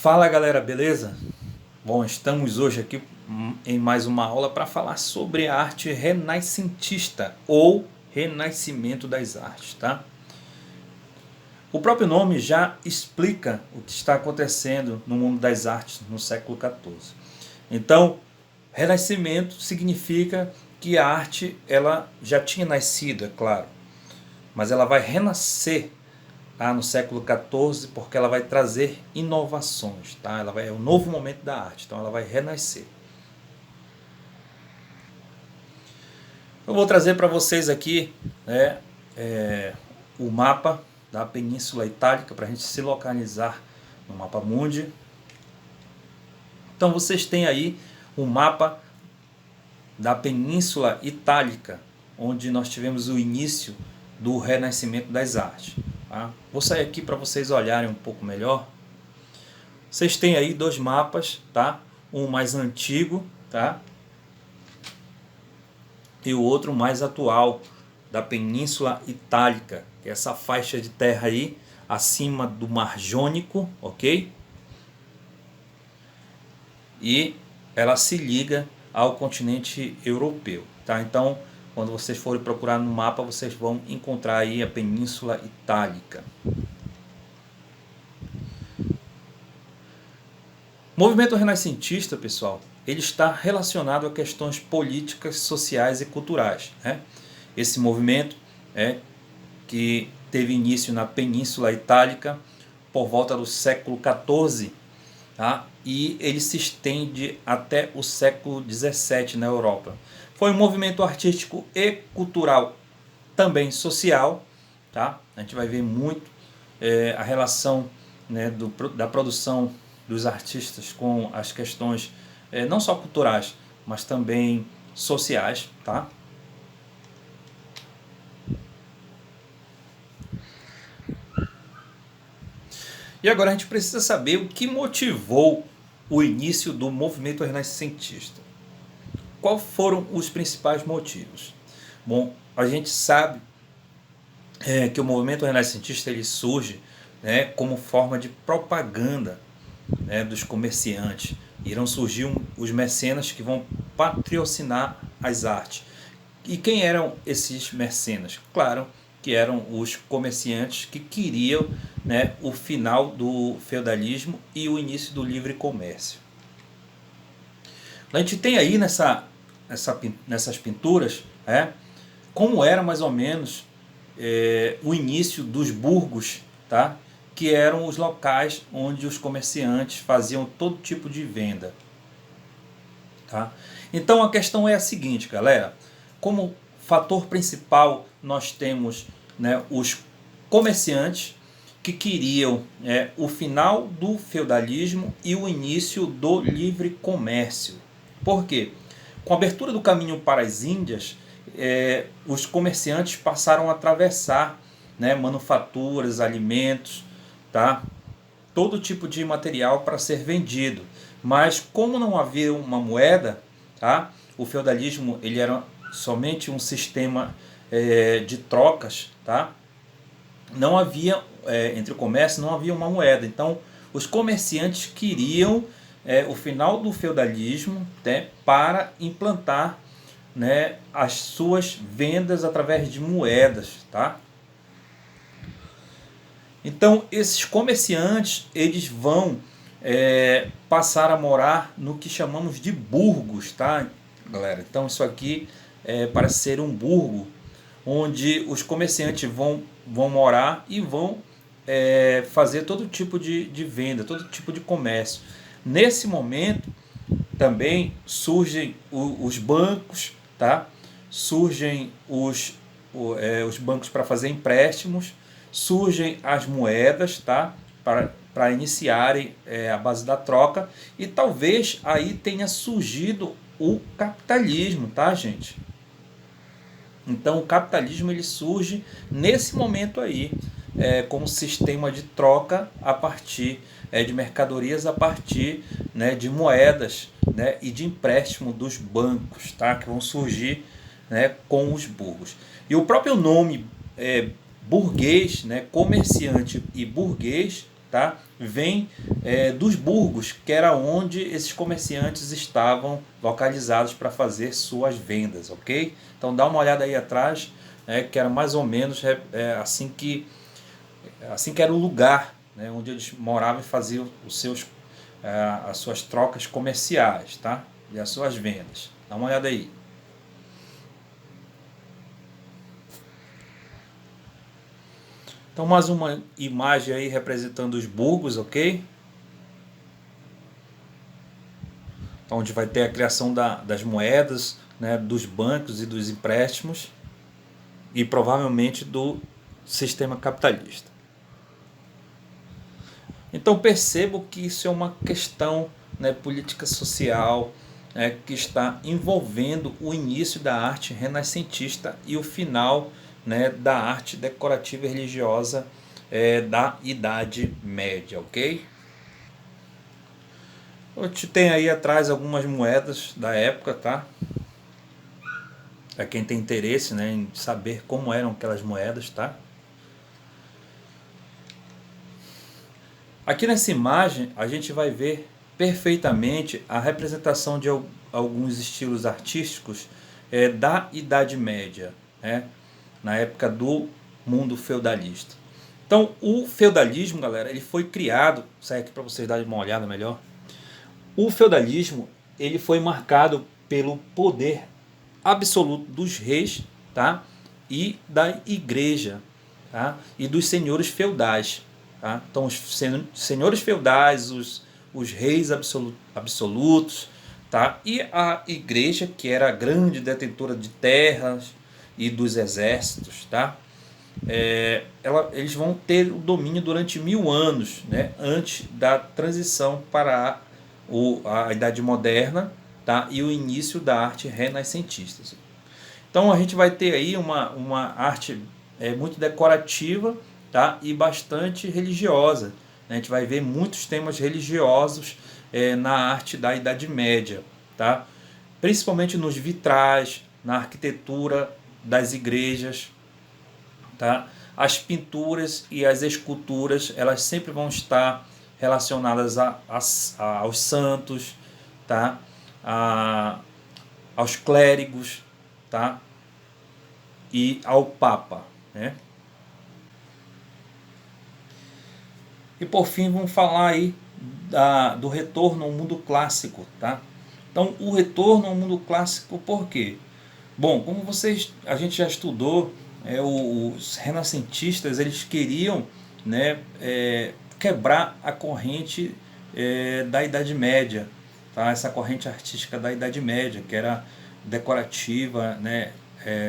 Fala galera, beleza? Bom, estamos hoje aqui em mais uma aula para falar sobre a arte renascentista ou renascimento das artes, tá? O próprio nome já explica o que está acontecendo no mundo das artes no século XIV. Então, renascimento significa que a arte ela já tinha nascido, é claro, mas ela vai renascer no século XIV, porque ela vai trazer inovações, tá? É um novo momento da arte, então ela vai renascer. Eu vou trazer para vocês aqui o mapa da Península Itálica para a gente se localizar no mapa mundi. Então vocês têm aí o mapa da Península Itálica, onde nós tivemos o início do renascimento das artes. Tá? Vou sair aqui para vocês olharem um pouco melhor. Vocês têm aí dois mapas, tá? Um mais antigo, tá? E o outro mais atual, da Península Itálica, que é essa faixa de terra aí, acima do Mar Jônico, ok? E ela se liga ao continente europeu, tá? Então, quando vocês forem procurar no mapa, vocês vão encontrar aí a Península Itálica. O movimento renascentista, pessoal, ele está relacionado a questões políticas, sociais e culturais, né? Esse movimento que teve início na Península Itálica por volta do século XIV, tá? E ele se estende até o século XVII na Europa. Foi um movimento artístico e cultural, também social, tá? A gente vai ver muito a relação, né, da produção dos artistas com as questões não só culturais, mas também sociais, tá? E agora a gente precisa saber o que motivou o início do movimento renascentista. Quais foram os principais motivos? Bom, a gente sabe que o movimento renascentista ele surge, né, como forma de propaganda, né, dos comerciantes. Irão surgir os mecenas que vão patrocinar as artes. E quem eram esses mecenas? Claro que eram os comerciantes que queriam, né, o final do feudalismo e o início do livre comércio. A gente tem aí nessas pinturas como era mais ou menos o início dos burgos, tá? Que eram os locais onde os comerciantes faziam todo tipo de venda. Tá? Então a questão é a seguinte, galera. Como fator principal nós temos, né, os comerciantes que queriam o final do feudalismo e o início do livre comércio. Por quê? Com a abertura do caminho para as Índias, os comerciantes passaram a atravessar, né, manufaturas, alimentos, tá? Todo tipo de material para ser vendido. Mas como não havia uma moeda, tá? O feudalismo ele era somente um sistema de trocas, tá? Não havia, entre o comércio, não havia uma moeda. Então, os comerciantes queriam o final do feudalismo, né, para implantar, né, as suas vendas através de moedas, tá? Então, esses comerciantes eles vão passar a morar no que chamamos de burgos, tá, galera? Então, isso aqui parece ser um burgo, onde os comerciantes vão morar e vão fazer todo tipo de venda, todo tipo de comércio. Nesse momento, também surgem os bancos, tá? Surgem os bancos para fazer empréstimos, surgem as moedas, tá? Para iniciarem a base da troca, e talvez aí tenha surgido o capitalismo, tá, gente? Então o capitalismo ele surge nesse momento aí, como sistema de troca a partir de mercadorias, a partir, né, de moedas, né, e de empréstimo dos bancos, tá, que vão surgir, né, com os burgos. E o próprio nome burguês, né, comerciante e burguês, tá, vem dos burgos, que era onde esses comerciantes estavam localizados para fazer suas vendas, ok? Então dá uma olhada aí atrás, que era mais ou menos assim que era o lugar, né, onde eles moravam e faziam as suas trocas comerciais, tá? E as suas vendas. Dá uma olhada aí. Então mais uma imagem aí representando os burgos, ok? Então, onde vai ter a criação das moedas, né, dos bancos e dos empréstimos e provavelmente do sistema capitalista. Então percebo que isso é uma questão, né, política social, né, que está envolvendo o início da arte renascentista e o final, né, da arte decorativa e religiosa da Idade Média, ok? A gente tem aí atrás algumas moedas da época, tá? Para quem tem interesse, né, em saber como eram aquelas moedas, tá? Aqui nessa imagem a gente vai ver perfeitamente a representação de alguns estilos artísticos da Idade Média, né, na época do mundo feudalista. Então o feudalismo, galera, ele foi criado, sai aqui para vocês darem uma olhada melhor. O feudalismo ele foi marcado pelo poder absoluto dos reis, tá, e da igreja, tá, e dos senhores feudais. Tá? Então os senhores feudais, os reis absolutos, tá? E a igreja, que era a grande detentora de terras e dos exércitos, tá? Eles vão ter o domínio durante 1000 anos, né? Antes da transição para a Idade Moderna, tá? E o início da arte renascentista. Então a gente vai ter aí uma arte muito decorativa, tá? E bastante religiosa, né? A gente vai ver muitos temas religiosos na arte da Idade Média, tá? Principalmente nos vitrais, na arquitetura das igrejas, tá? As pinturas e as esculturas, elas sempre vão estar relacionadas aos santos, tá? Aos clérigos, tá? E ao Papa, né? E por fim vamos falar aí do retorno ao mundo clássico, tá? Então o retorno ao mundo clássico por quê? Bom, como a gente já estudou, os renascentistas eles queriam, né, quebrar a corrente da Idade Média, tá? Essa corrente artística da Idade Média, que era decorativa, né,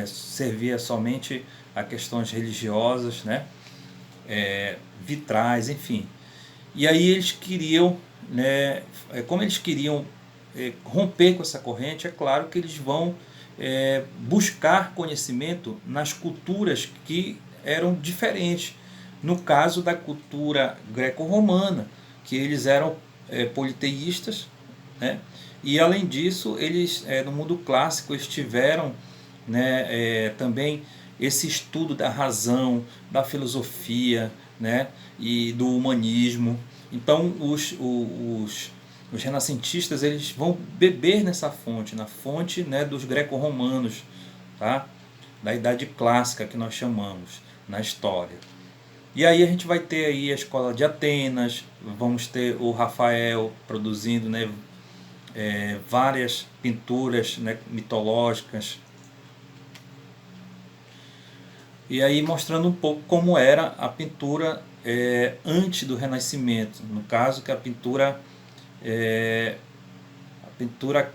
servia somente a questões religiosas, né, vitrais, enfim. E aí eles queriam, né, como eles queriam romper com essa corrente, é claro que eles vão buscar conhecimento nas culturas que eram diferentes. No caso da cultura greco-romana, que eles eram politeístas, né? E além disso, eles no mundo clássico eles tiveram, né, também esse estudo da razão, da filosofia, né, e do humanismo. Então os renascentistas eles vão beber nessa fonte, na fonte, né, dos greco-romanos, tá? Da Idade Clássica que nós chamamos na história. E aí a gente vai ter aí a escola de Atenas, vamos ter o Rafael produzindo, né, várias pinturas, né, mitológicas. E aí mostrando um pouco como era a pintura antes do Renascimento. No caso, que a pintura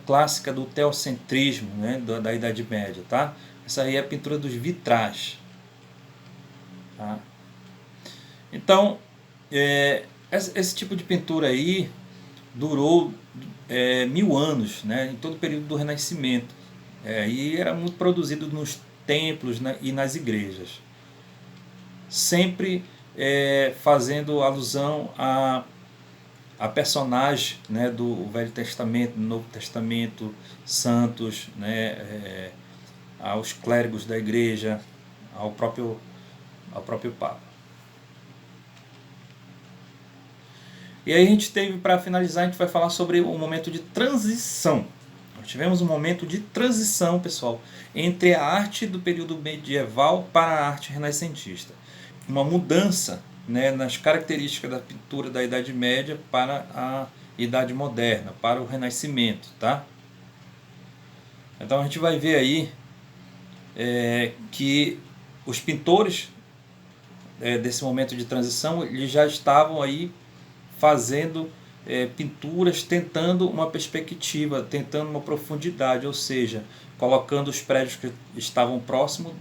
clássica do teocentrismo, né, da Idade Média, tá? Essa aí é a pintura dos vitrais, tá? Então, esse tipo de pintura aí durou 1000 anos, né, em todo o período do Renascimento, e era muito produzido nos templos, né, e nas igrejas, sempre fazendo alusão a personagens, né, do Velho Testamento, do Novo Testamento, santos, né, aos clérigos da igreja, ao próprio Papa. E aí a gente teve, para finalizar, a gente vai falar sobre o momento de transição. Nós tivemos um momento de transição, pessoal, entre a arte do período medieval para a arte renascentista. Uma mudança, né, nas características da pintura da Idade Média para a Idade Moderna, para o Renascimento, tá? Então a gente vai ver aí que os pintores desse momento de transição, eles já estavam aí fazendo pinturas, tentando uma perspectiva, tentando uma profundidade, ou seja, colocando os prédios que estavam próximos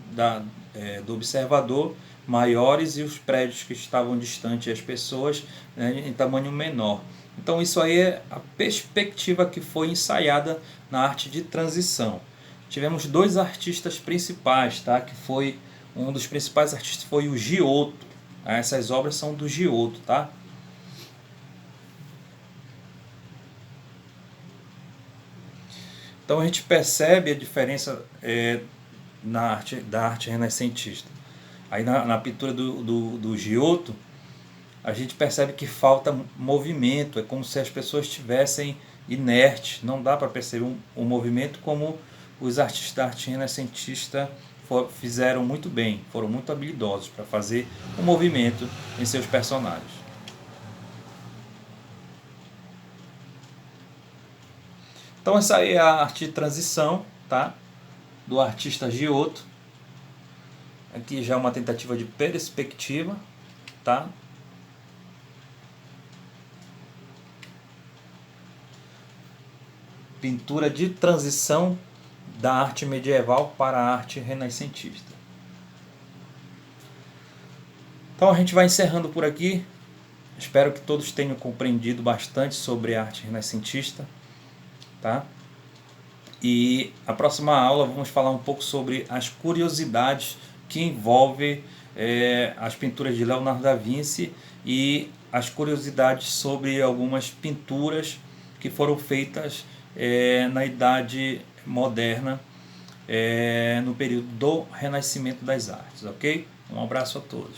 do observador maiores e os prédios que estavam distantes das pessoas, né, em tamanho menor. Então isso aí é a perspectiva que foi ensaiada na arte de transição. Tivemos dois artistas principais, tá? Que foi um dos principais artistas foi o Giotto. Essas obras são do Giotto, tá? Então a gente percebe a diferença da arte renascentista. Aí na pintura do Giotto, a gente percebe que falta movimento, é como se as pessoas estivessem inertes, não dá para perceber um movimento como os artistas da arte renascentista fizeram muito bem, foram muito habilidosos para fazer um movimento em seus personagens. Então essa aí é a arte de transição, tá? Do artista Giotto. Aqui já é uma tentativa de perspectiva, tá? Pintura de transição da arte medieval para a arte renascentista. Então a gente vai encerrando por aqui. Espero que todos tenham compreendido bastante sobre a arte renascentista, tá? E a próxima aula vamos falar um pouco sobre as curiosidades que envolvem as pinturas de Leonardo da Vinci e as curiosidades sobre algumas pinturas que foram feitas na Idade Moderna, no período do Renascimento das Artes, ok? Um abraço a todos.